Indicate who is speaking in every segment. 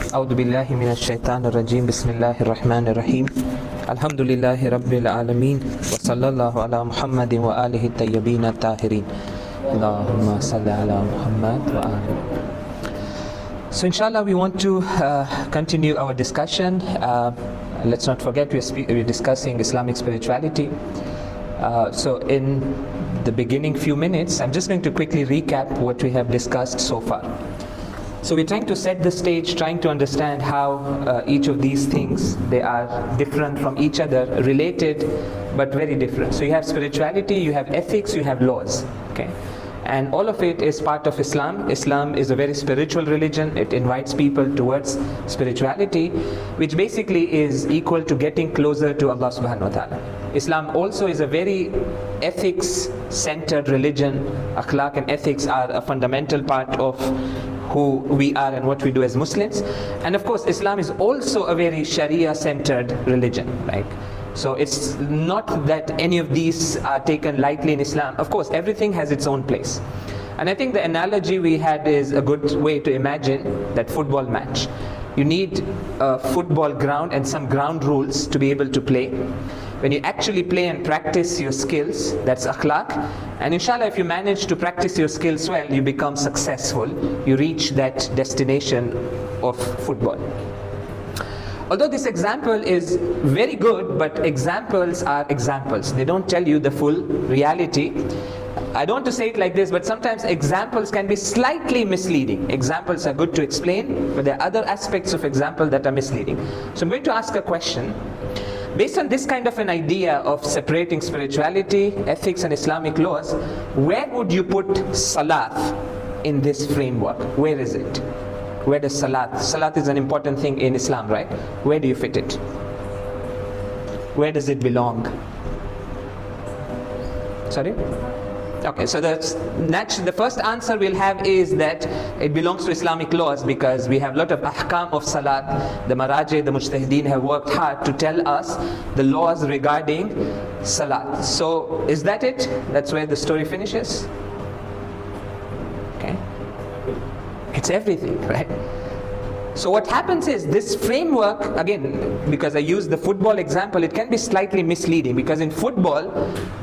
Speaker 1: أعوذ بالله من الشيطان الرجيم بسم الله الرحمن الرحيم الحمد لله رب العالمين وصلى الله على محمد وآله الطيبين الطاهرين اللهم صل على محمد وآله. So inshallah we want to continue our discussion. Let's not forget we're discussing Islamic spirituality. So in the beginning few minutes I'm just going to quickly recap what we have discussed so far. So we're trying to set the stage, trying to understand how each of these things, they are different from each other, related but very different. So you have spirituality, you have ethics, you have laws, okay? And all of it is part of Islam. Islam is a very spiritual religion. It invites people towards spirituality, which basically is equal to getting closer to Allah subhanahu wa ta'ala. Islam also is a very ethics-centered religion. Akhlaq and ethics are a fundamental part of who we are and what we do as Muslims. And of course, Islam is also a very Sharia-centered religion, right? So it's not that any of these are taken lightly in Islam. Of course, everything has its own place. And I think the analogy we had is a good way to imagine that football match. You need a football ground and some ground rules to be able to play. When you actually play and practice your skills, that's akhlaq. And inshallah, if you manage to practice your skills well, you become successful. You reach that destination of football. Although this example is very good, but examples are examples. They don't tell you the full reality. I don't want to say it like this, but sometimes examples can be slightly misleading. Examples are good to explain, but there are other aspects of example that are misleading. So I'm going to ask a question. Based on this kind of an idea of separating spirituality, ethics and Islamic laws, where would you put salat in this framework? Where is it? Where does salat? Salat is an important thing in Islam, right? Where do you fit it? Where does it belong? Sorry? Okay, so the first answer we'll have is that it belongs to Islamic laws, because we have a lot of ahkam of salat. The maraji, the mujtahideen have worked hard to tell us the laws regarding salat. So is that it? That's where the story finishes? Okay. It's everything, right? So what happens is this framework, again, because I use the football example, it can be slightly misleading, because in football,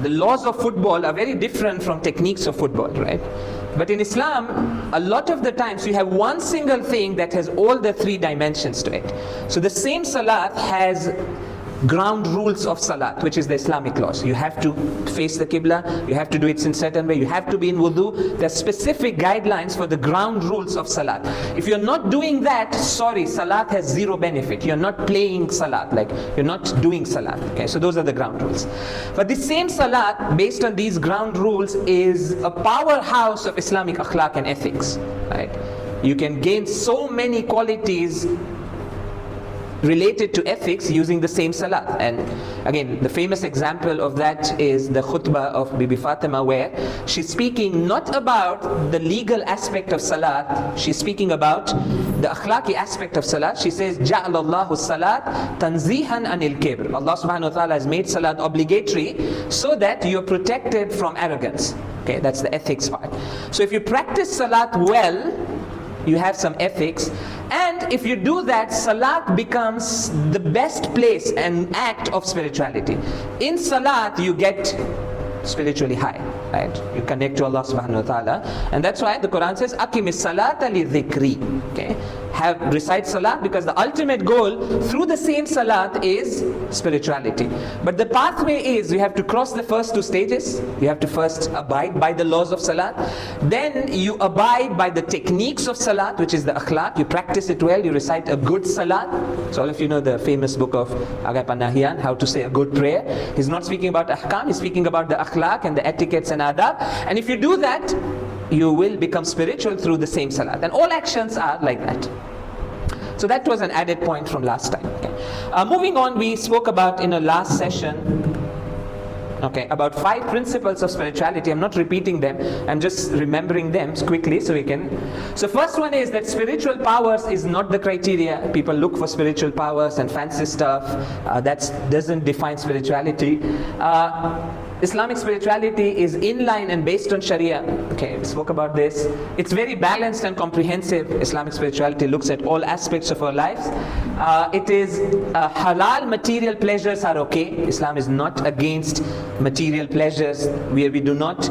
Speaker 1: the laws of football are very different from techniques of football, right? But in Islam, a lot of the times you have one single thing that has all the three dimensions to it. So the same salat has ground rules of salat, which is the Islamic laws. You have to face the Qibla, you have to do it in a certain way, you have to be in wudu. There are specific guidelines for the ground rules of salat. If you're not doing that, sorry, salat has zero benefit. You're not playing salat, like you're not doing salat. Okay, so those are the ground rules. But the same salat, based on these ground rules, is a powerhouse of Islamic akhlaq and ethics, right? You can gain so many qualities related to ethics using the same salat. And again, the famous example of that is the khutbah of Bibi Fatima, where she's speaking not about the legal aspect of salat, she's speaking about the akhlaqi aspect of salat. She says, Ja'alallahu salat tanzihan anil kibr. Allah subhanahu wa ta'ala has made salat obligatory so that you're protected from arrogance. Okay, that's the ethics part. So if you practice salat well, you have some ethics, and if you do that, salat becomes the best place and act of spirituality. In salat, you get spiritually high, right? You connect to Allah subhanahu wa ta'ala, and that's why the Quran says, Aqimis salata li dhikri. Okay? Recite salat, because the ultimate goal through the same salat is spirituality. But the pathway is, you have to cross the first two stages. You have to first abide by the laws of salat, then you abide by the techniques of salat, which is the akhlaq. You practice it well, you recite a good salat. So all of you know the famous book of Agha Panahian, how to say a good prayer. He's not speaking about ahkam, he's speaking about the akhlaq and the etiquettes and adab. And if you do that, you will become spiritual through the same salat. And all actions are like that. So that was an added point from last time. Okay. Moving on, we spoke about in a last session, okay, about 5 principles of spirituality. I'm not repeating them, I'm just remembering them quickly so we can. So first one is that spiritual powers is not the criteria. People look for spiritual powers and fancy stuff. That doesn't define spirituality. Islamic spirituality is inline and based on Sharia. Okay, we spoke about this. It's very balanced and comprehensive. Islamic spirituality looks at all aspects of our lives. It is halal material pleasures are okay. Islam is not against material pleasures, where we do not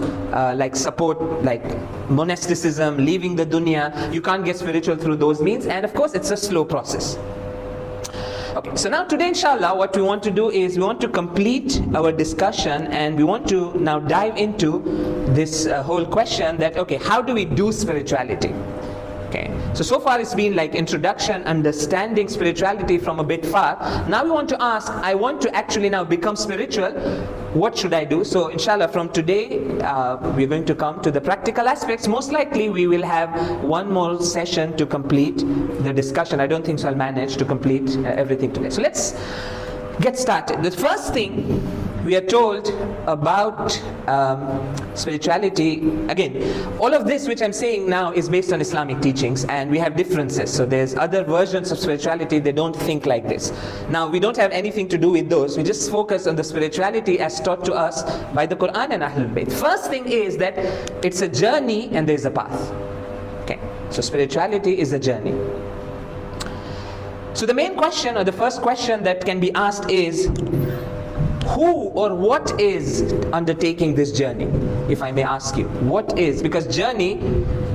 Speaker 1: like support like monasticism, leaving the dunya. You can't get spiritual through those means, and of course it's a slow process. Okay, so now today inshallah what we want to do is we want to complete our discussion, and we want to now dive into this whole question that, okay, how do we do spirituality? Okay, so far it's been like introduction, understanding spirituality from a bit far. Now we want to ask, I want to actually now become spiritual. What should I do? So inshallah from today we're going to come to the practical aspects. Most likely we will have one more session to complete the discussion. I don't think so I'll manage to complete everything today. So let's get started. The first thing we are told about spirituality, again, all of this which I'm saying now is based on Islamic teachings, and we have differences. So there's other versions of spirituality, they don't think like this. Now we don't have anything to do with those. We just focus on the spirituality as taught to us by the Quran and al-Bayt. First thing is that it's a journey and there's a path. Okay, so spirituality is a journey. So the main question, or the first question that can be asked is, who or what is undertaking this journey? If I may ask you, what is? Because journey,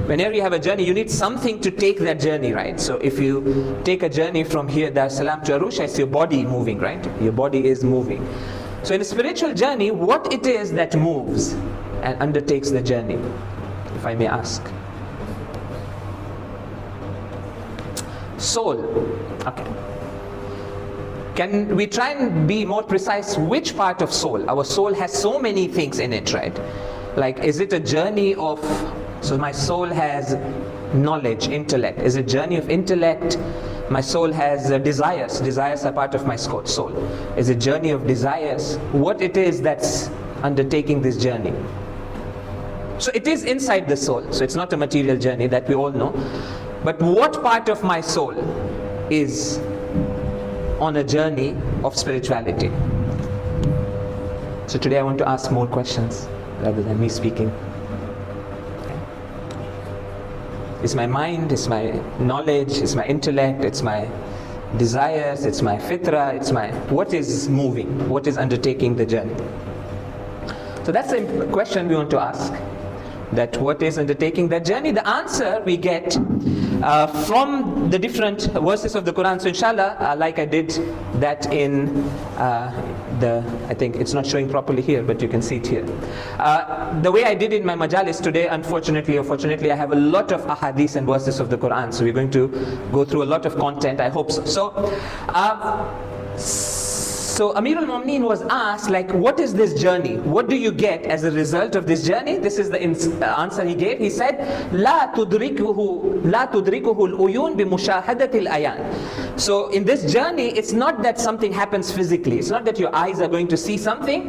Speaker 1: whenever you have a journey, you need something to take that journey, right? So if you take a journey from here, Dar es Salaam to Arusha, it's your body moving, right? Your body is moving. So in a spiritual journey, what it is that moves and undertakes the journey, if I may ask? Soul. Okay. Can we try and be more precise? Which part of soul? Our soul has so many things in it, right? Like, is it a journey of, so my soul has knowledge, intellect. Is it a journey of intellect? My soul has desires. Desires are part of my soul. Is it a journey of desires? What it is that's undertaking this journey? So it is inside the soul. So it's not a material journey, that we all know. But what part of my soul is on a journey of spirituality? So today I want to ask more questions rather than me speaking. Okay. It's my mind, it's my knowledge, it's my intellect, it's my desires, it's my fitra, it's my, what is moving, what is undertaking the journey? So that's the question we want to ask, that what is undertaking that journey? The answer we get from the different verses of the Quran. So inshallah, like I did that in I think it's not showing properly here, but you can see it here. The way I did in my majalis today, unfortunately or fortunately, I have a lot of ahadith and verses of the Quran. So we're going to go through a lot of content, I hope so. So Amir al-Mu'mineen was asked, like, what is this journey? What do you get as a result of this journey? This is the answer he gave. He said, لا تدركه العيون بمشاهدة العيان. So in this journey, it's not that something happens physically. It's not that your eyes are going to see something.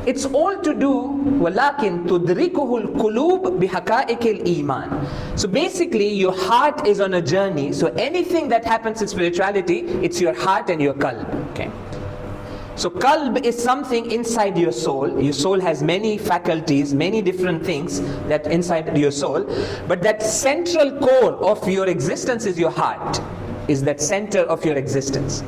Speaker 1: It's all to do, ولكن تدركه القلوب بحقائق الإيمان. So basically, your heart is on a journey. So anything that happens in spirituality, it's your heart and your qalb. Okay. So qalb is something inside your soul. Your soul has many faculties, many different things that inside your soul. But that central core of your existence is your heart, is that center of your existence.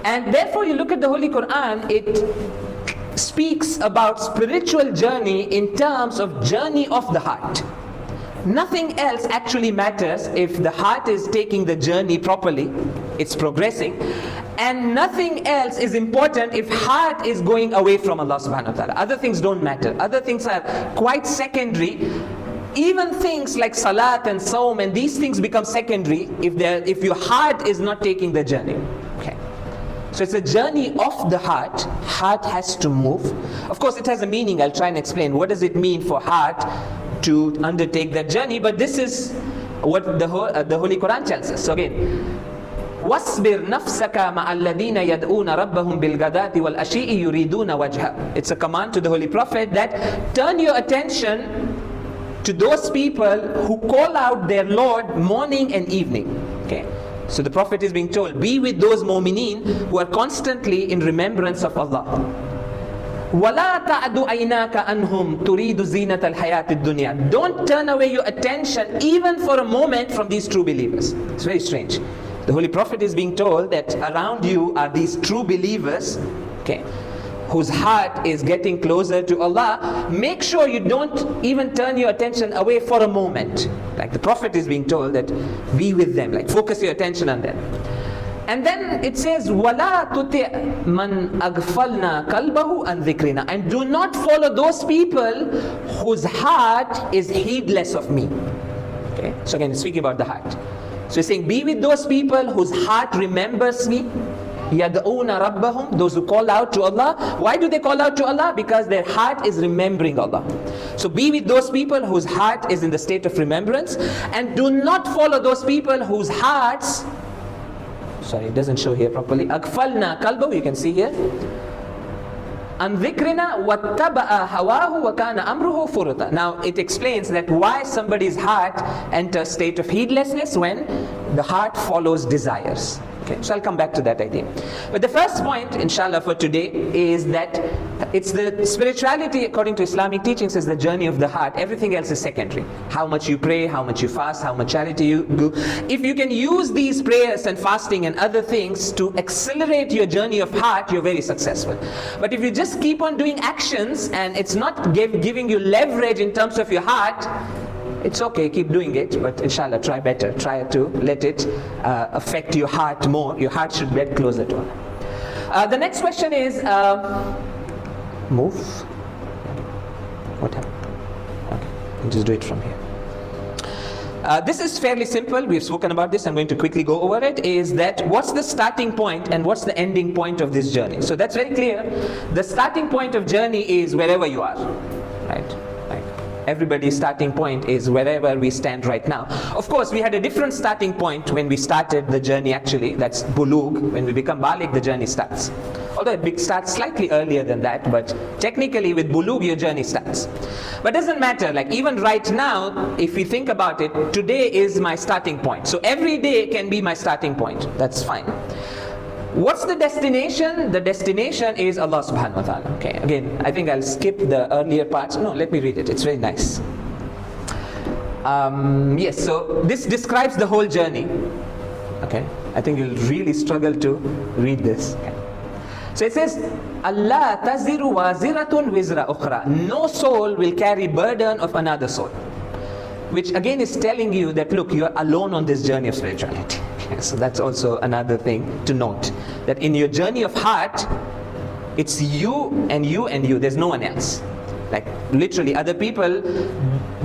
Speaker 1: And therefore you look at the Holy Quran, it speaks about spiritual journey in terms of journey of the heart. Nothing else actually matters if the heart is taking the journey properly, it's progressing. And nothing else is important if heart is going away from Allah subhanahu wa ta'ala. Other things don't matter. Other things are quite secondary. Even things like salat and saum and these things become secondary if your heart is not taking the journey. Okay. So it's a journey of the heart. Heart has to move. Of course it has a meaning. I'll try and explain. What does it mean for heart to undertake that journey? But this is what the Holy Quran tells us. So again, وَاصْبِرْ نَفْسَكَ مَعَ الَّذِينَ يَدْعُونَ رَبَّهُمْ بِالْغَدَاةِ وَالْعَشِيِّ يُرِيدُونَ وَجْهَهُ. It's a command to the Holy Prophet that turn your attention to those people who call out their Lord morning and evening. Okay. So the Prophet is being told, be with those mu'mineen who are constantly in remembrance of Allah. وَلَا تَعْدُ عَيْنَاكَ أَنْهُمْ تُرِيدُ زِينَةَ الْحَيَاةِ الدُّنْيَا. Don't turn away your attention even for a moment from these true believers. It's very strange. The Holy Prophet is being told that around you are these true believers, okay, whose heart is getting closer to Allah. Make sure you don't even turn your attention away for a moment. Like the Prophet is being told that be with them, like focus your attention on them. And then it says, وَلَا تُطِعْ مَنْ أَغْفَلْنَا قَلْبَهُ عَنْ ذِكْرِنَا. And do not follow those people whose heart is heedless of me. Okay, so again, it's speaking about the heart. So he's saying, be with those people whose heart remembers me. يَدْعُونَ رَبَّهُمْ. Those who call out to Allah. Why do they call out to Allah? Because their heart is remembering Allah. So be with those people whose heart is in the state of remembrance. And do not follow those people whose hearts, sorry, it doesn't show here properly. أَغْفَلْنَا قَلْبَهُ, you can see here. عَنْ ذِكْرِنَا وَاتَّبَعَ هَوَاهُ وَكَانَ أَمْرُهُ فُرُطًا. Now it explains that why somebody's heart enters state of heedlessness when the heart follows desires. Okay, so I'll come back to that idea. But the first point, inshallah, for today is that it's the spirituality according to Islamic teachings is the journey of the heart. Everything else is secondary. How much you pray, how much you fast, how much charity you do. If you can use these prayers and fasting and other things to accelerate your journey of heart, you're very successful. But if you just keep on doing actions and it's not giving you leverage in terms of your heart, it's okay, keep doing it, but inshallah try better. Try to let it affect your heart more. Your heart should get closer to Allah. The next question is, move. What happened? Okay, I'll just do it from here. This is fairly simple. We've spoken about this. I'm going to quickly go over it. Is that what's the starting point and what's the ending point of this journey? So that's very clear. The starting point of journey is wherever you are, right? Everybody's starting point is wherever we stand right now. Of course, we had a different starting point when we started the journey actually. That's bulugh. When we become baligh, the journey starts. Although it starts slightly earlier than that, but technically with bulugh, your journey starts. But it doesn't matter, like even right now, if we think about it, today is my starting point. So every day can be my starting point. That's fine. What's the destination? The destination is Allah subhanahu wa ta'ala. Okay, again, I think I'll skip the earlier parts. No, let me read it. It's very nice. Yes, so this describes the whole journey. Okay, I think you'll really struggle to read this. Okay. So it says, Allah taziru waziratun wizra ukhra. No soul will carry burden of another soul. Which again is telling you that look, you are alone on this journey of spirituality. So that's also another thing to note, that in your journey of heart, it's you and you and you. There's no one else. Like literally other people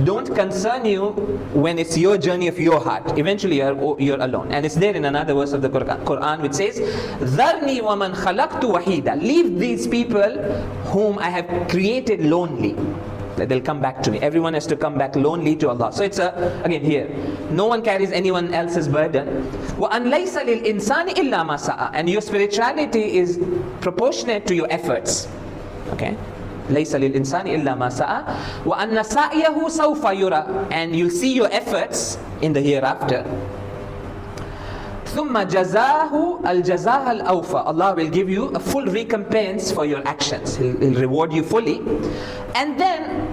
Speaker 1: don't concern you when it's your journey of your heart. Eventually you're alone. And it's there in another verse of the Quran which says, ذَرْنِي وَمَنْ خَلَقْتُ وَحِيدًا. Leave these people whom I have created lonely. That they'll come back to me. Everyone has to come back lonely to Allah. So it's again here, no one carries anyone else's burden. وَأَنْ لَيْسَ لِلْإِنسَانِ إِلَّا مَا سَعَى. And your spirituality is proportionate to your efforts. Okay? لَيْسَ لِلْإِنسَانِ إِلَّا مَا سَعَى وَأَنَّ سَعْيَهُ سَوْفَ يُرَى. And you'll see your efforts in the hereafter. ثُمَّ جَزَاهُ الْجَزَاهَ الْأَوْفَى. Allah will give you a full recompense for your actions. He'll reward you fully. And then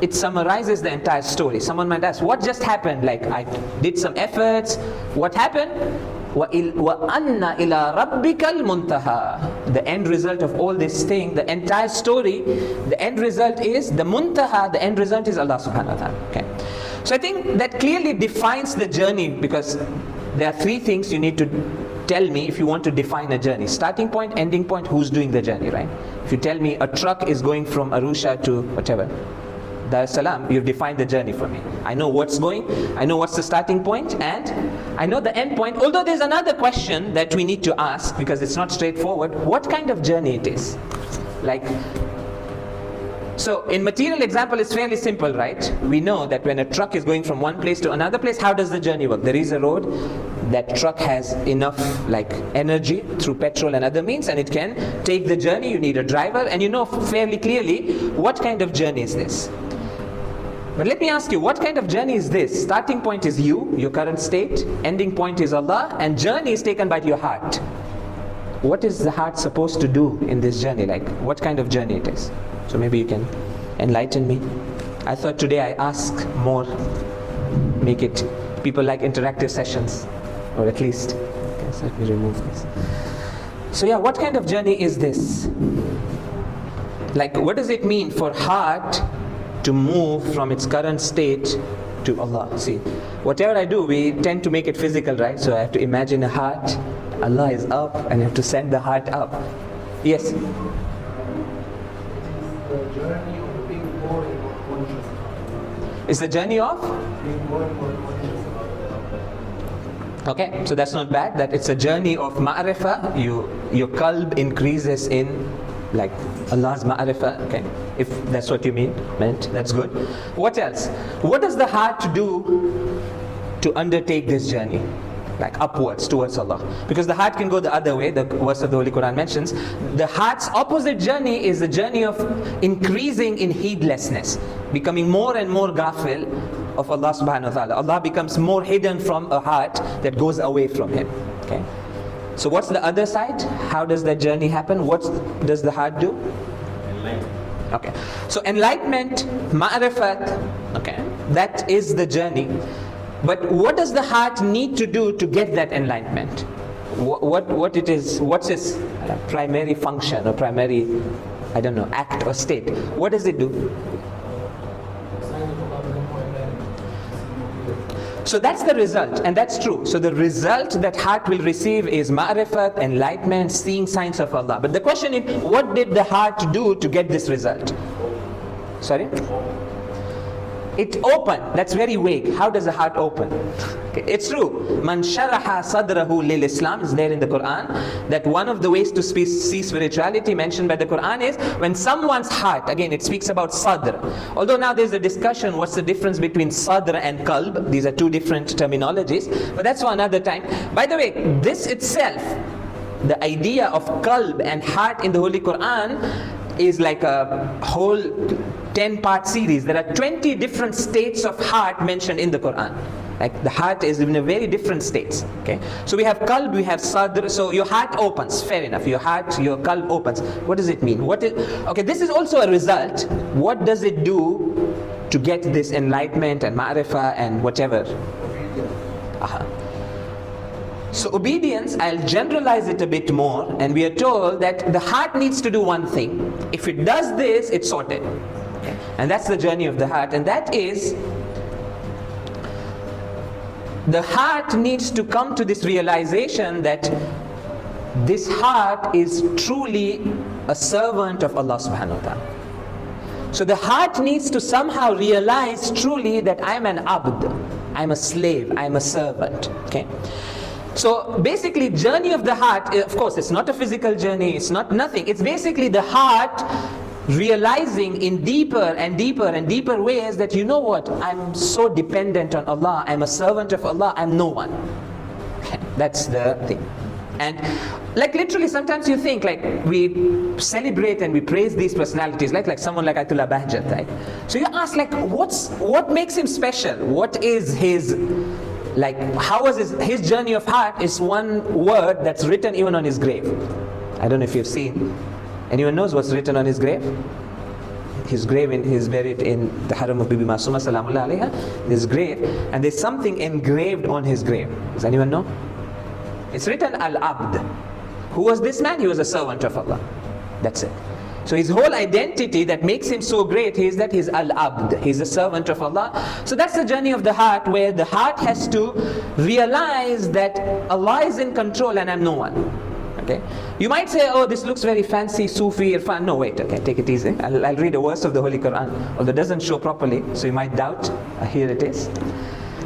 Speaker 1: it summarizes the entire story. Someone might ask, what just happened? Like I did some efforts. What happened? وَأَنَّ إِلَىٰ رَبِّكَ الْمُنْتَهَى. The end result of all this thing, the entire story, the end result is the muntaha, the end result is Allah subhanahu wa ta'ala. Okay. So I think that clearly defines the journey, because there are three things you need to tell me if you want to define a journey. Starting point, ending point, who's doing the journey, right? If you tell me a truck is going from Arusha to whatever, Dar es Salaam, you've defined the journey for me. I know what's going, I know what's the starting point, and I know the end point. Although there's another question that we need to ask, because it's not straightforward, what kind of journey it is. Like, so in material example, it's fairly simple, right? We know that when a truck is going from one place to another place, how does the journey work? There is a road, that truck has enough like energy through petrol and other means, and it can take the journey. You need a driver, and you know fairly clearly what kind of journey is this. But let me ask you, what kind of journey is this? Starting point is you, your current state, ending point is Allah, and journey is taken by your heart. what is the heart supposed to do in this journey? Like, what kind of journey it is? So maybe you can enlighten me. I thought today I ask more, make it, people like interactive sessions, or at least, okay, so let me remove this. So yeah, what kind of journey is this? Like, what does it mean for heart to move from its current state to Allah? See, whatever I do, we tend to make it physical, right? So I have to imagine a heart, Allah is up, and I have to send the heart up. Yes?
Speaker 2: The journey of being more and more conscious.
Speaker 1: It's the journey of?
Speaker 2: Being more and more conscious about Allah.
Speaker 1: Okay, so that's not bad, that it's a journey of ma'rifah. Your qalb increases in like Allah's ma'rifah, okay, if that's what you meant, that's good. What else? What does the heart do to undertake this journey? Like upwards towards Allah. Because the heart can go the other way, the verse of the Holy Quran mentions. The heart's opposite journey is the journey of increasing in heedlessness, becoming more and more ghafil of Allah subhanahu wa ta'ala. Allah becomes more hidden from a heart that goes away from Him. Okay. So what's the other side? How does that journey happen? What does the heart do?
Speaker 2: Enlightenment.
Speaker 1: Okay. So enlightenment, ma'rifat, okay, that is the journey. But what does the heart need to do to get that enlightenment? What it is, what's its primary function or primary, I don't know, act or state? What does it do? So that's the result, and that's true. So the result that heart will receive is ma'rifat, enlightenment, seeing signs of Allah. But the question is, what did the heart do to get this result? Sorry? It opened. That's very vague. How does the heart open? Okay. It's true. Man sharaha sadrahu lil Islam is there in the Quran. That one of the ways to see spirituality mentioned by the Quran is when someone's heart, again it speaks about sadr. Although now there's a discussion what's the difference between sadr and qalb. These are two different terminologies. But that's for another time. By the way, this itself, the idea of qalb and heart in the Holy Quran is like a whole 10-part series. There are 20 different states of heart mentioned in the Quran. Like the heart is in a very different states. Okay, so we have qalb, we have sadr. So your heart opens. Fair enough. Your heart, your qalb opens. What does it mean? What is? Okay, this is also a result. What does it do to get this enlightenment and ma'rifah and whatever? So obedience, I'll generalize it a bit more, and we are told that the heart needs to do one thing. If it does this, it's sorted. Okay? And that's the journey of the heart, and that is the heart needs to come to this realization that this heart is truly a servant of Allah subhanahu wa ta'ala. So the heart needs to somehow realize truly that I'm an abd, I'm a slave, I'm a servant. Okay? So basically, journey of the heart, of course, it's not a physical journey, it's not nothing. It's basically the heart realizing in deeper and deeper and deeper ways that, you know what, I'm so dependent on Allah, I'm a servant of Allah, I'm no one. That's the thing. And like literally sometimes you think like we celebrate and we praise these personalities like someone like Ayatollah Bahjat, right? So you ask like what makes him special? What is his, like how was his journey of heart is one word that's written even on his grave. I don't know if you've seen. Anyone knows what's written on his grave? His grave, he's buried in the Haram of Bibi Masuma Salamullah Alaiha, his grave, and there's something engraved on his grave. Does anyone know? It's written Al-Abd. Who was this man? He was a servant of Allah. That's it. So his whole identity that makes him so great is that he's Al-Abd. He's a servant of Allah. So that's the journey of the heart, where the heart has to realize that Allah is in control and I'm no one. Okay. You might say, oh, this looks very fancy, Sufi, Irfan. No, wait, okay, take it easy. I'll read a verse of the Holy Quran, although it doesn't show properly, so you might doubt. Here it is.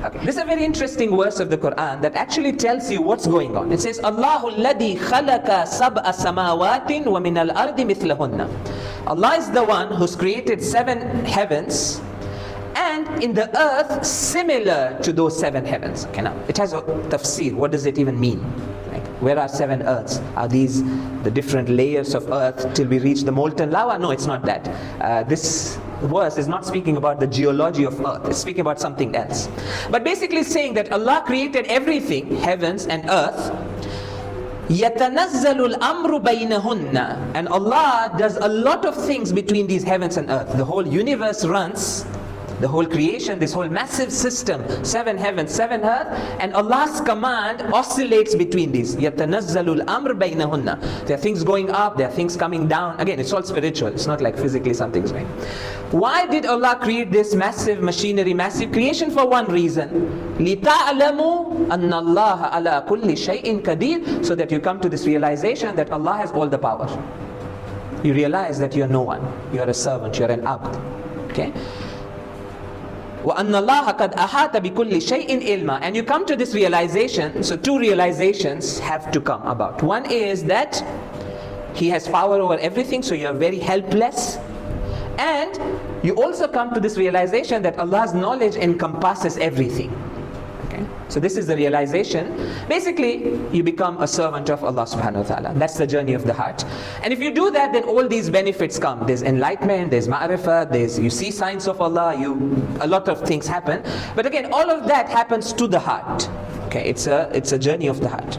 Speaker 1: Okay. This is a very interesting verse of the Quran that actually tells you what's going on. It says, Allahu alladhi khalaqa sab'a samawatin wa min al-ardi mithlahunna. Allah is the one who's created 7 heavens and in the earth similar to those 7 heavens. Okay, now it has a tafsir. What does it even mean? Where are 7 earths? Are these the different layers of earth till we reach the molten lava? No, it's not that. This verse is not speaking about the geology of earth. It's speaking about something else. But basically it's saying that Allah created everything, heavens and earth, يَتَنَزَّلُ الْأَمْرُ بَيْنَهُنَّ. And Allah does a lot of things between these heavens and earth. The whole universe runs, the whole creation, this whole massive system, 7 heavens, 7 earth, and Allah's command oscillates between these. يَتَنَزَّلُ الْأَمْرُ بَيْنَهُنَّ. There are things going up, there are things coming down. Again, it's all spiritual, it's not like physically something's going. Why did Allah create this massive machinery, massive creation? For one reason. لِتَعْلَمُوا أَنَّ اللَّهَ عَلَى كُلِّ شَيْءٍ قَدِيرٌ. So that you come to this realization that Allah has all the power. You realize that you're no one, you're a servant, you're an abd. Okay? وَأَنَّ اللَّهَ قَدْ أَحَاطَ بِكُلِّ شَيْءٍ إِلْمًا. And you come to this realization. So 2 realizations have to come about. One is that He has power over everything, so you're very helpless. And you also come to this realization that Allah's knowledge encompasses everything. Okay? So this is the realization. Basically, you become a servant of Allah subhanahu wa ta'ala. That's the journey of the heart. And if you do that, then all these benefits come. There's enlightenment, there's ma'rifah, you see signs of Allah, a lot of things happen. But again, all of that happens to the heart. Okay, it's a journey of the heart.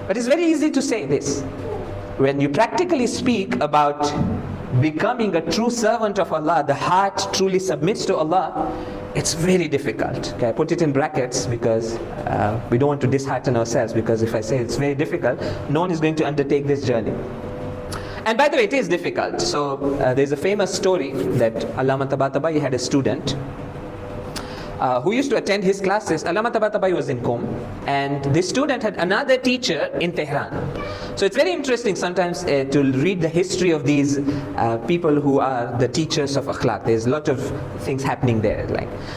Speaker 1: But it's very easy to say this. When you practically speak about becoming a true servant of Allah, the heart truly submits to Allah, it's very difficult. Okay, I put it in brackets because we don't want to dishearten ourselves, because if I say it's very difficult, no one is going to undertake this journey. And by the way, it is difficult. So there's a famous story that Allama Tabatabai had a student who used to attend his classes. Allama Tabatabai was in Qom, and this student had another teacher in Tehran. So it's very interesting sometimes to read the history of these people who are the teachers of akhlaq. There's a lot of things happening there.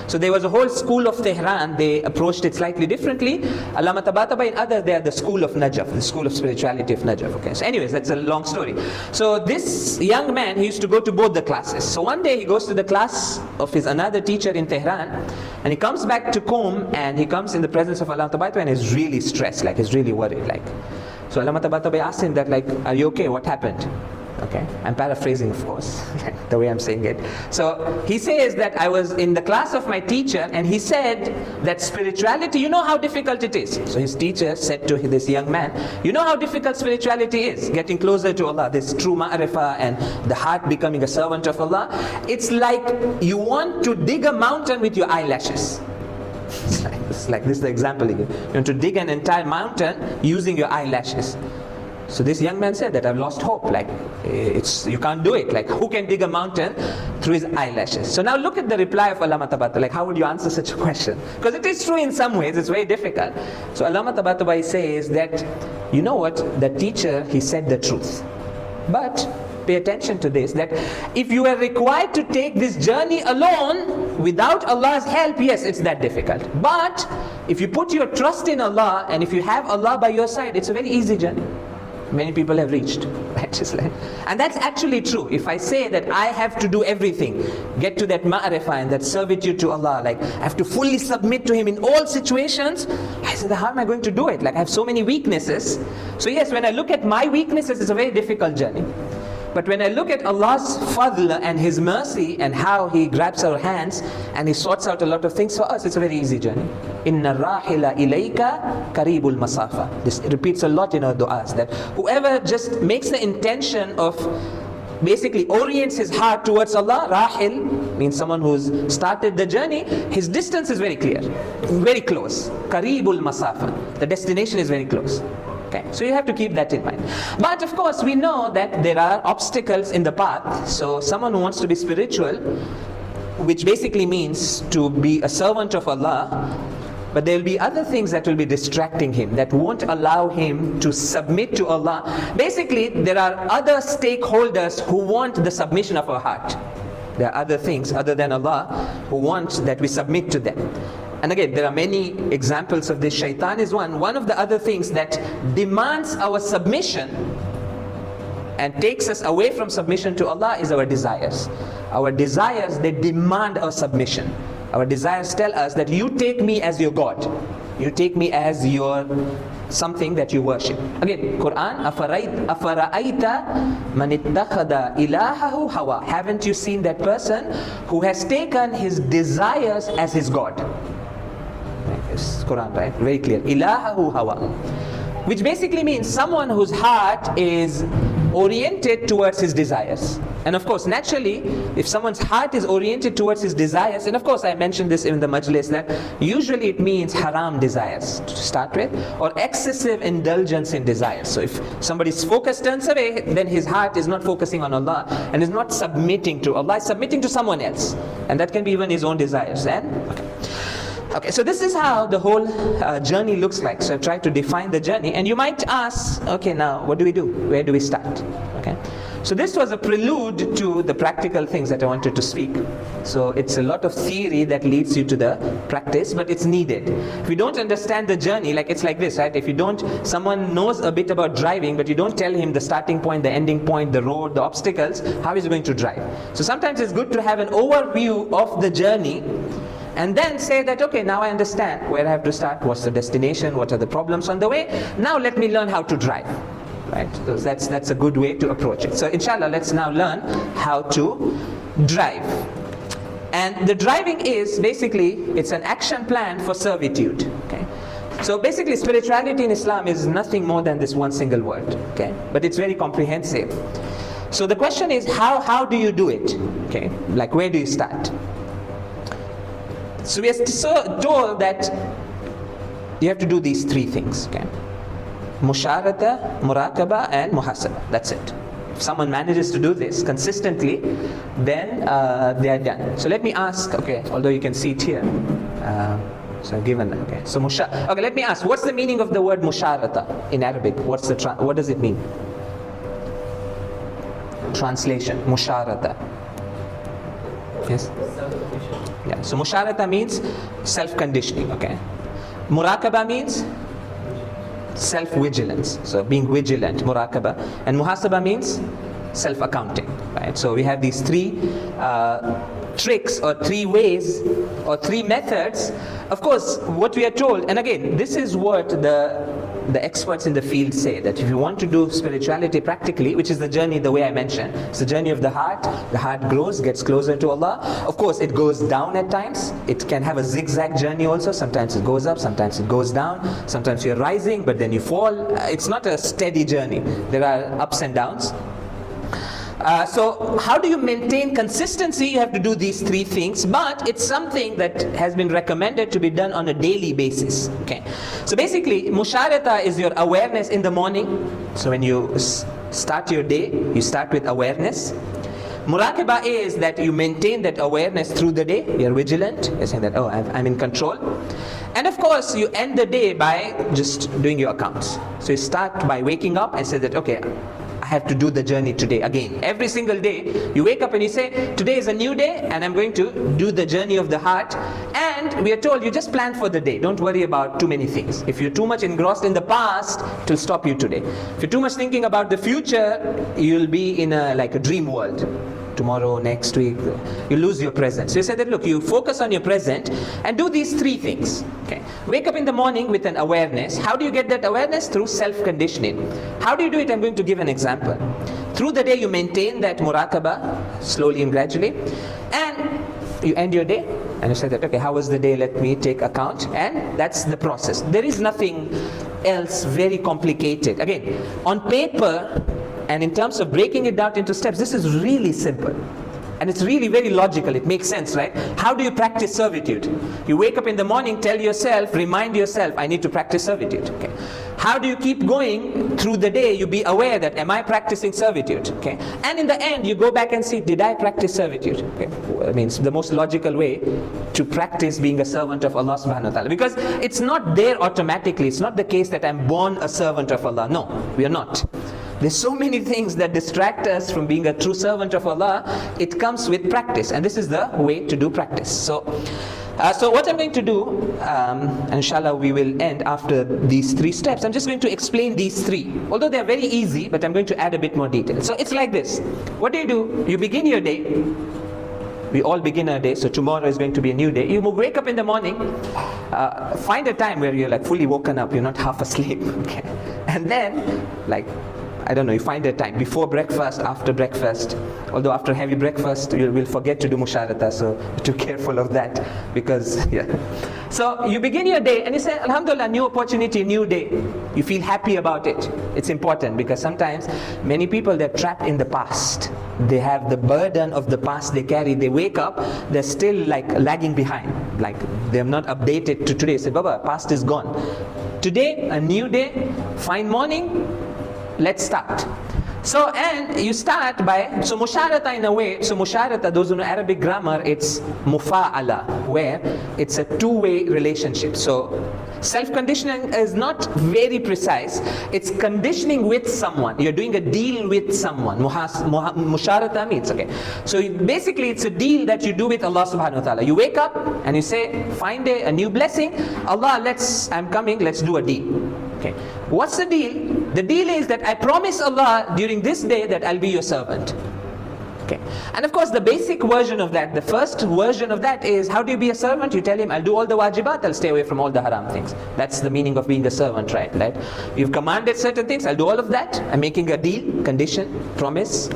Speaker 1: So there was a whole school of Tehran. They approached it slightly differently. Allama Tabatabai and others, they are the school of Najaf, the school of spirituality of Najaf. Okay. So anyways, that's a long story. So this young man, he used to go to both the classes. So one day he goes to the class of his another teacher in Tehran, and he comes back to Qom, and he comes in the presence of Allama Tabatabai and is really stressed, he's really worried. So Allama Tabatabai asked him that, are you okay? What happened? Okay, I'm paraphrasing, of course, the way I'm saying it. So he says that I was in the class of my teacher, and he said that spirituality, you know how difficult it is. So his teacher said to this young man, you know how difficult spirituality is, getting closer to Allah, this true ma'rifah and the heart becoming a servant of Allah. It's like you want to dig a mountain with your eyelashes. This is the example he gave. You want to dig an entire mountain using your eyelashes. So this young man said that I've lost hope. You can't do it. Who can dig a mountain through his eyelashes? So now look at the reply of Allama Tabatabai. How would you answer such a question? Because it is true in some ways. It's very difficult. So Allama Tabatabai says that, you know what? The teacher, he said the truth. But pay attention to this, that if you are required to take this journey alone without Allah's help, yes, it's that difficult. But if you put your trust in Allah, and if you have Allah by your side, it's a very easy journey. Many people have reached. And that's actually true. If I say that I have to do everything, get to that ma'rifah and that servitude to Allah, I have to fully submit to Him in all situations, I say, how am I going to do it? I have so many weaknesses. So yes, when I look at my weaknesses, it's a very difficult journey. But when I look at Allah's fadl and His mercy and how He grabs our hands and He sorts out a lot of things for us, it's a very easy journey. Inna rahila ilayka karibul masafa. This repeats a lot in our du'as, that whoever just makes the intention of basically orients his heart towards Allah, rahil means someone who's started the journey, his distance is very clear, very close. Karibul masafa. The destination is very close. Okay, so you have to keep that in mind. But of course, we know that there are obstacles in the path. So someone who wants to be spiritual, which basically means to be a servant of Allah, but there will be other things that will be distracting him, that won't allow him to submit to Allah. Basically, there are other stakeholders who want the submission of our heart. There are other things other than Allah who want that we submit to them. And again, there are many examples of this. Shaitan is one. One of the other things that demands our submission and takes us away from submission to Allah is our desires. Our desires, they demand our submission. Our desires tell us that you take me as your God. You take me as your something that you worship. Again, Quran, أَفَرَأَيْتَ مَنِ اتَّخَذَ إِلَهَهُ هَوَى. Haven't you seen that person who has taken his desires as his God? It's Quran, right? Very clear. Ilahahu hawa. which basically means someone whose heart is oriented towards his desires. And of course, naturally, if someone's heart is oriented towards his desires, and of course I mentioned this in the majlis, that usually it means haram desires to start with, or excessive indulgence in desires. So if somebody's focus turns away, then his heart is not focusing on Allah and is not submitting to Allah, is submitting to someone else. And that can be even his own desires. Okay, so this is how the whole journey looks like. So I've tried to define the journey, and you might ask, okay, now what do we do? Where do we start? Okay, so this was a prelude to the practical things that I wanted to speak. So it's a lot of theory that leads you to the practice, but it's needed. If you don't understand the journey, like it's like this, right? If you don't, someone knows a bit about driving, but you don't tell him the starting point, the ending point, the road, the obstacles, how is he going to drive? So sometimes it's good to have an overview of the journey, and then say that, okay, now I understand where I have to start, what's the destination, what are the problems on the way, now let me learn how to drive, right? So that's a good way to approach it. So inshallah, let's now learn how to drive. And the driving is basically, it's an action plan for servitude, okay? So basically spirituality in Islam is nothing more than this one single word, okay? But it's very comprehensive. So the question is, how do you do it, okay? Like, where do you start? So we are told that you have to do these three things, okay? Musharata, muraqaba, and muhasaba. That's it. If someone manages to do this consistently, then they are done. So let me ask, okay, although you can see it here. So given, okay. So okay, let me ask, what's the meaning of the word musharata in Arabic? What does it mean? Translation, musharata. Yes? Yeah, so musharata means self-conditioning, okay? Muraqaba means self-vigilance, so being vigilant, muraqaba. And muhasaba means self-accounting, right? So we have these three tricks, or three ways, or three methods. Of course, what we are told, and again, this is what the experts in the field say, that if you want to do spirituality practically, which is the journey, the way I mentioned, it's the journey of the heart grows, gets closer to Allah. Of course, it goes down at times. It can have a zigzag journey also. Sometimes it goes up, sometimes it goes down. Sometimes you're rising, but then you fall. It's not a steady journey. There are ups and downs. So how do you maintain consistency? You have to do these three things, but it's something that has been recommended to be done on a daily basis, okay? So basically, musharata is your awareness in the morning. So when you start your day, you start with awareness. Muraqaba is that you maintain that awareness through the day. You're vigilant. You're saying that, oh, I'm in control. And of course, you end the day by just doing your accounts. So you start by waking up and say that, okay, I have to do the journey today again. Every single day, you wake up and you say, today is a new day and I'm going to do the journey of the heart. And we are told, you just plan for the day. Don't worry about too many things. If you're too much engrossed in the past, it will stop you today. If you're too much thinking about the future, you'll be in like a dream world. Tomorrow, next week, you lose your present. So you said that, look, you focus on your present and do these three things. Okay. Wake up in the morning with an awareness. How do you get that awareness? Through self-conditioning. How do you do it? I'm going to give an example. Through the day, you maintain that muraqaba slowly and gradually, and you end your day and you say that, okay, how was the day? Let me take account. And that's the process. There is nothing else very complicated. Again, on paper, and in terms of breaking it down into steps, this is really simple. And it's really very logical. It makes sense, right? How do you practice servitude? You wake up in the morning, tell yourself, remind yourself, I need to practice servitude. Okay. How do you keep going through the day? You be aware that, am I practicing servitude? Okay. And in the end, you go back and see, did I practice servitude? Okay. I mean, it's the most logical way to practice being a servant of Allah subhanahu wa ta'ala. Because it's not there automatically. It's not the case that I'm born a servant of Allah. No, we are not. There's so many things that distract us from being a true servant of Allah. It comes with practice, and this is the way to do practice. So what I'm going to do, inshallah we will end after these three steps. I'm just going to explain these three. Although they're very easy, but I'm going to add a bit more detail. So it's like this. What do? You begin your day. We all begin our day, so tomorrow is going to be a new day. You wake up in the morning, find a time where you're like fully woken up, you're not half asleep, okay? And then, like, I don't know, you find a time before breakfast, after breakfast. Although after heavy breakfast, you will forget to do musharata, so be careful of that, because, yeah. So you begin your day and you say, Alhamdulillah, new opportunity, new day. You feel happy about it. It's important because sometimes many people, they're trapped in the past. They have the burden of the past they carry. They wake up, they're still like lagging behind. Like they have not updated to today. Say, Baba, past is gone. Today, a new day, fine morning, let's start. So, and you start by, so musharata in a way, so musharata, those who know Arabic grammar, it's mufa'ala, where it's a two-way relationship. So, self-conditioning is not very precise. It's conditioning with someone. You're doing a deal with someone. Musharata means, okay. So, basically, it's a deal that you do with Allah subhanahu wa ta'ala. You wake up and you say, find a new blessing. Allah, I'm coming, let's do a deal. Okay. What's the deal? The deal is that I promise Allah during this day that I'll be your servant. Okay. And of course the basic version of that, the first version of that is, how do you be a servant? You tell him, I'll do all the wajibat, I'll stay away from all the haram things. That's the meaning of being a servant, right? You've commanded certain things, I'll do all of that. I'm making a deal, condition, promise.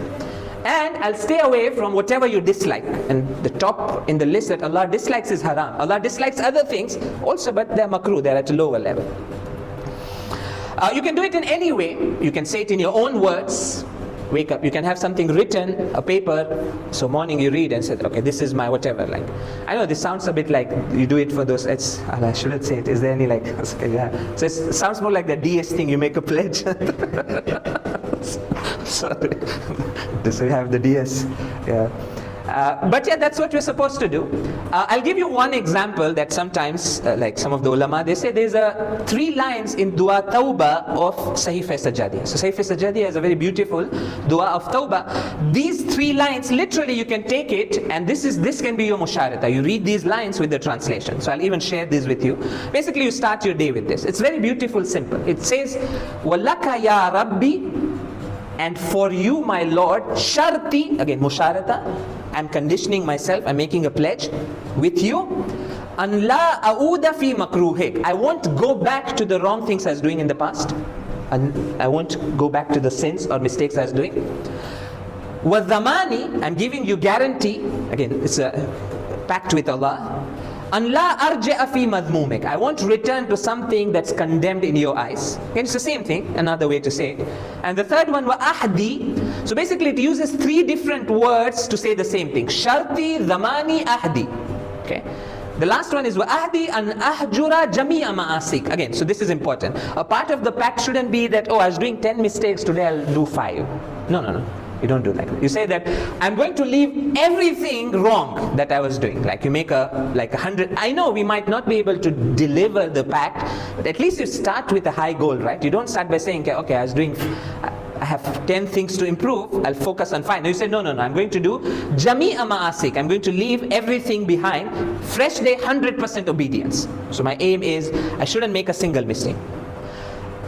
Speaker 1: And I'll stay away from whatever you dislike. And the top in the list that Allah dislikes is haram. Allah dislikes other things also, but they're makruh, they're at a lower level. You can do it in any way. You can say it in your own words. Wake up. You can have something written, a paper. So morning you read and say, okay, this is my whatever. Like, I know this sounds a bit like you do it for those. I shouldn't say it. Is there any like? Okay, yeah. So it sounds more like the DS thing. You make a pledge. Sorry. So you have the DS. Yeah. But yeah, that's what we're supposed to do. I'll give you one example that sometimes, like some of the ulama, they say there's 3 lines in dua tawbah of Sahifa Sajjadiyah. So Sahifa Sajjadiyah is a very beautiful dua of tawbah. These 3 lines, literally you can take it, and this can be your musharata. You read these lines with the translation. So I'll even share this with you. Basically, you start your day with this. It's very beautiful, simple. It says, Walaka ya Rabbi, and for you, my Lord, sharti, again, musharata, I'm conditioning myself, I'm making a pledge with you. An la a'uda fi makruhik. I won't go back to the wrong things I was doing in the past. And I won't go back to the sins or mistakes I was doing. Wa dhamani, I'm giving you guarantee. Again, it's a pact with Allah. An la arja'a fi madhmumik. I won't return to something that's condemned in your eyes. Again, it's the same thing, another way to say it. And the third one, wa ahdi. So basically it uses 3 different words to say the same thing. Sharti, dhamani, ahdi. Okay. The last one is wa ahdi an ahjura jami'a ma'asik. Again, so this is important. A part of the pact shouldn't be that, oh, I was doing 10 mistakes, today I'll do 5. No. You don't do that. You say that I'm going to leave everything wrong that I was doing. Like you make a 100. I know we might not be able to deliver the pact, but at least you start with a high goal, right? You don't start by saying, okay, I have 10 things to improve. I'll focus on 5. Now you say, no. I'm going to do jami'a ma'asik. I'm going to leave everything behind. Fresh day, 100% obedience. So my aim is I shouldn't make a single mistake.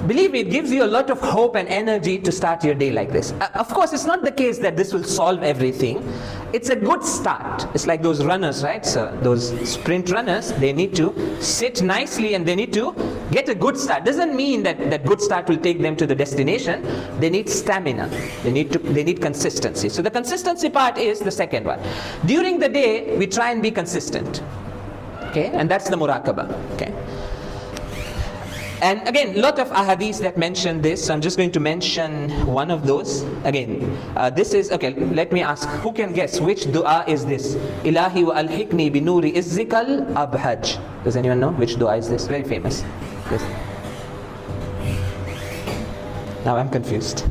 Speaker 1: Believe me, it gives you a lot of hope and energy to start your day like this. Of course, it's not the case that this will solve everything. It's a good start. It's like those runners, right? So those sprint runners, they need to sit nicely and they need to get a good start. Doesn't mean that good start will take them to the destination. They need stamina. They need consistency. So the consistency part is the second one. During the day, we try and be consistent. Okay? And that's the muraqabah. Okay? And again, a lot of ahadith that mention this. So I'm just going to mention one of those. Again, this is, okay, let me ask, who can guess which dua is this? Ilahi wa alhiqni bi nuri izzikal abhaj. Does anyone know which dua is this? Very famous. Yes. Now I'm confused.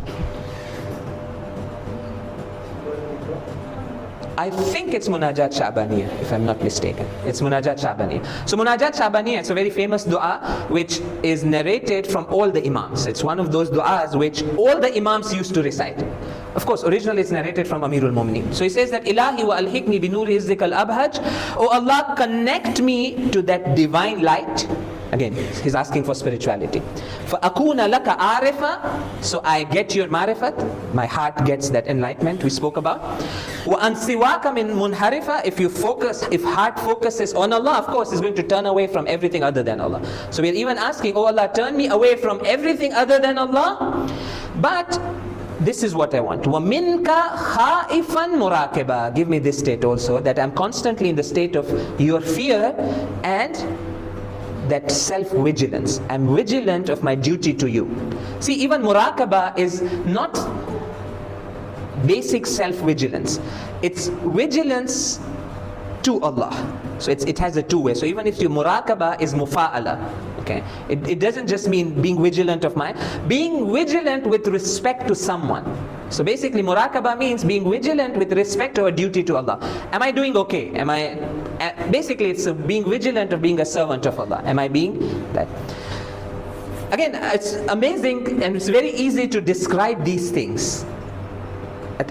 Speaker 1: I think it's Munajat Sha'baniyah, if I'm not mistaken. It's Munajat Sha'baniyah. So Munajat Sha'baniyah, it's a very famous dua which is narrated from all the imams. It's one of those duas which all the imams used to recite. Of course, originally it's narrated from Amirul Mu'mineen. So he says that, Ilahi wa alhiqni bi nuri izzikal abhaj. Oh Allah, connect me to that divine light. Again, he's asking for spirituality. فَأَكُونَ لَكَ عَارِفًا. So I get your marifat. My heart gets that enlightenment we spoke about. وَأَنْ سِوَاكَ مِنْ مُنْحَرِفًا. If heart focuses on Allah, of course, it's going to turn away from everything other than Allah. So we're even asking, oh Allah, turn me away from everything other than Allah. But this is what I want. وَمِنْكَ خَائِفًا مُرَاكِبًا. Give me this state also, that I'm constantly in the state of your fear and that self-vigilance. I'm vigilant of my duty to you. See, even muraqabah is not basic self-vigilance. It's vigilance to Allah. So it has a two-way. So even if your muraqabah is mufa'ala, okay, it doesn't just mean being vigilant of being vigilant with respect to someone. So basically muraqabah means being vigilant with respect to a duty to Allah. Am I doing okay? Basically it's being vigilant of being a servant of Allah. Am I being that? Again, it's amazing and it's very easy to describe these things.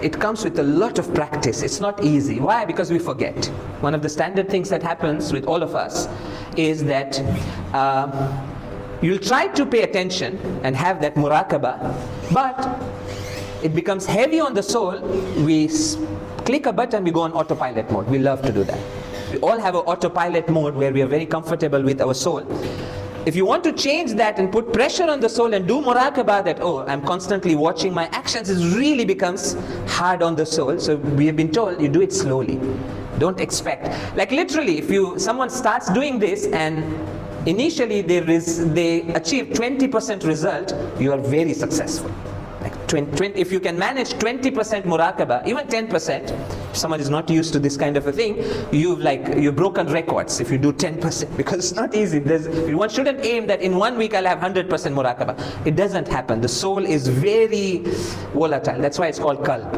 Speaker 1: It comes with a lot of practice. It's not easy. Why? Because we forget. One of the standard things that happens with all of us is that you'll try to pay attention and have that muraqabah, but it becomes heavy on the soul. We click a button, we go on autopilot mode. We love to do that. We all have an autopilot mode where we are very comfortable with our soul. If you want to change that and put pressure on the soul and do muraqabah, that, oh, I'm constantly watching my actions, it really becomes hard on the soul. So we have been told, you do it slowly. Don't expect. Like literally, if someone starts doing this and initially they achieve 20% result, you are very successful. Like 20, if you can manage 20% muraqabah, even 10%, if someone is not used to this kind of a thing, you've broken records if you do 10%, because it's not easy. One shouldn't aim that in 1 week I'll have 100% muraqabah. It doesn't happen. The soul is very volatile. That's why it's called qalb.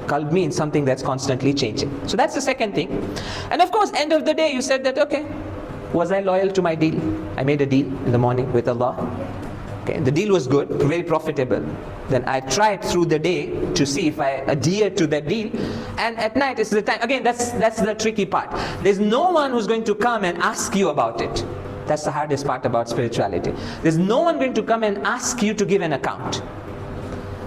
Speaker 1: Qalb means something that's constantly changing. So that's the second thing. And of course, end of the day, you said that, okay, was I loyal to my deal? I made a deal in the morning with Allah. Okay, the deal was good, very profitable. Then I tried through the day to see if I adhere to that deal. And at night is the time. Again, that's the tricky part. There's no one who's going to come and ask you about it. That's the hardest part about spirituality. There's no one going to come and ask you to give an account.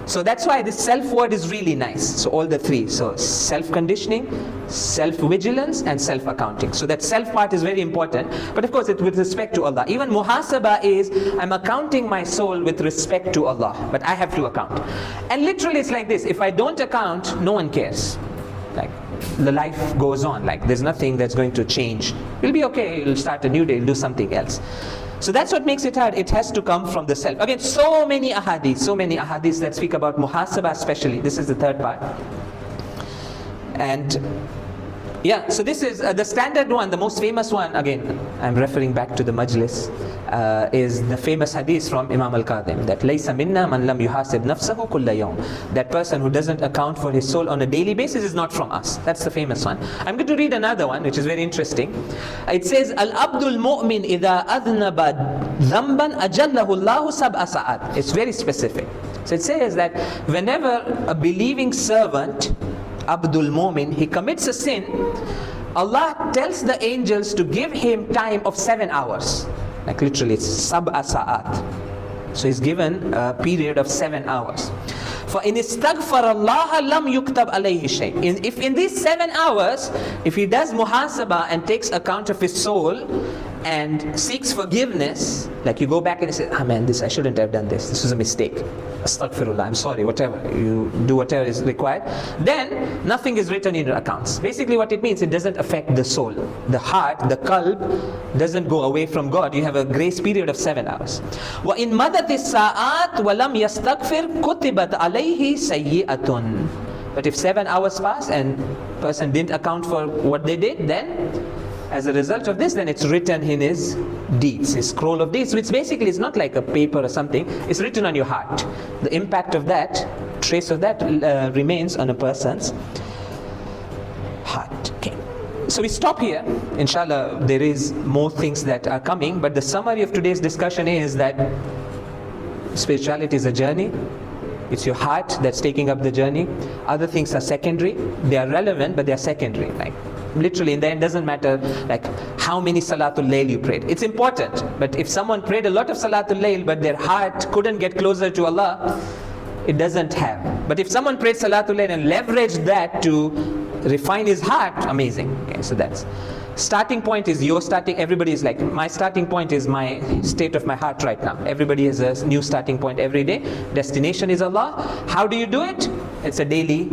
Speaker 1: So that's why this self word is really nice. So all the three. So self-conditioning, self-vigilance, and self-accounting. So that self part is very important. But of course, it's with respect to Allah. Even muhasabah is, I'm accounting my soul with respect to Allah. But I have to account. And literally it's like this. If I don't account, no one cares. Like, the life goes on. Like, there's nothing that's going to change. You'll be okay. You'll start a new day. You'll do something else. So that's what makes it hard. It has to come from the self. Again, so many ahadith that speak about muhasabah especially. This is the third part. And yeah, so this is the standard one, the most famous one. Again, I'm referring back to the majlis. Is the famous hadith from Imam al-Kazim that laysa minna man lam yuhasib nafsahu kulla yawm. That person who doesn't account for his soul on a daily basis is not from us. That's the famous one. I'm going to read another one which is very interesting. It says, al-abdul mu'min idha adhnaba dhanban ajallahu Allahu sab'a sa'at. It's very specific. So it says that whenever a believing servant, Abdul Mu'min, he commits a sin, Allah tells the angels to give him time of 7 hours. Like literally it's sab'a sa'at. So he's given a period of 7 hours. فَإِنِ اسْتَغْفَرَ اللَّهَ لَمْ يُكْتَبْ عَلَيْهِ شَيْءٍ. If in these 7 hours, if he does muhasabah and takes account of his soul and seeks forgiveness, like you go back and you say, man, I shouldn't have done this. This was a mistake. Astaghfirullah, I'm sorry, whatever. You do whatever is required. Then nothing is written in your accounts. Basically what it means, it doesn't affect the soul. The heart, the qalb, doesn't go away from God. You have a grace period of 7 hours. وَإِن مَدَتِ السَّاعَاتِ وَلَمْ يَسْتَغْفِرْ كُتِبَتْ عَلَيْهِ سَيِّئَةٌ. But if 7 hours pass and person didn't account for what they did, then as a result of this, then it's written in his deeds, his scroll of deeds, which basically is not like a paper or something. It's written on your heart. The impact of that, trace of that remains on a person's heart. Okay. So we stop here. Inshallah, there is more things that are coming, but the summary of today's discussion is that spirituality is a journey. It's your heart that's taking up the journey. Other things are secondary. They are relevant, but they are secondary. Like literally in the end, doesn't matter like how many Salatul Layl you prayed. It's important, but if someone prayed a lot of Salatul Layl but their heart couldn't get closer to Allah, it doesn't have. But if someone prayed Salatul Layl and leveraged that to refine his heart, amazing. Okay, so that's starting point is your starting. Everybody is like, my starting point is my state of my heart right now. Everybody has a new starting point every day. Destination is Allah. How do you do it? It's a daily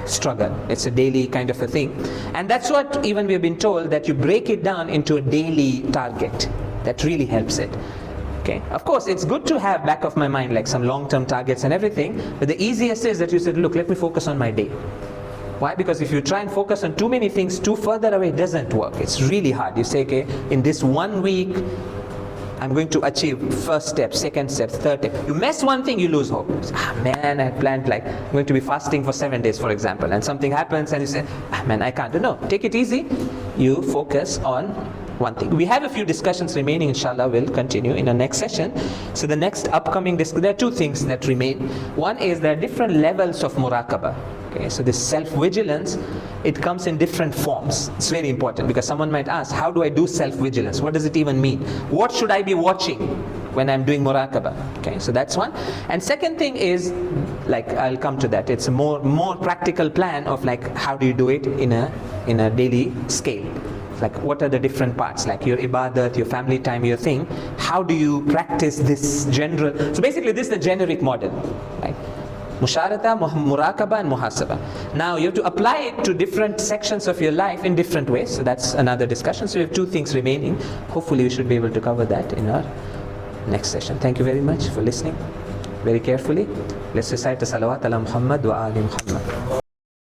Speaker 1: struggle. It's a daily kind of a thing. And that's what even we've been told, that you break it down into a daily target. That really helps it. Okay. Of course, it's good to have back of my mind like some long-term targets and everything, but the easiest is that you said, look, let me focus on my day. Why? Because if you try and focus on too many things too further away, it doesn't work. It's really hard. You say, okay, in this 1 week, I'm going to achieve first step, second step, third step. You mess one thing, you lose hope. Man, I planned like, I'm going to be fasting for 7 days, for example, and something happens and you say, man, I can't do. No, take it easy. You focus on one thing. We have a few discussions remaining, inshallah. We'll continue in the next session. So the next upcoming there are two things that remain. One is there are different levels of muraqabah. Okay, so this self-vigilance, it comes in different forms. It's very important because someone might ask, how do I do self-vigilance? What does it even mean? What should I be watching when I'm doing muraqabah? Okay, so that's one. And second thing is, like I'll come to that. It's a more practical plan of like how do you do it in a daily scale. Like what are the different parts, like your ibadat, your family time, your thing. How do you practice this general? So basically this is the generic model, right? Musharata, muraqabah and muhasabah. Now you have to apply it to different sections of your life in different ways. So that's another discussion. So we have two things remaining. Hopefully we should be able to cover that in our next session. Thank you very much for listening very carefully. Let's recite the salawat ala Muhammad wa ali Muhammad.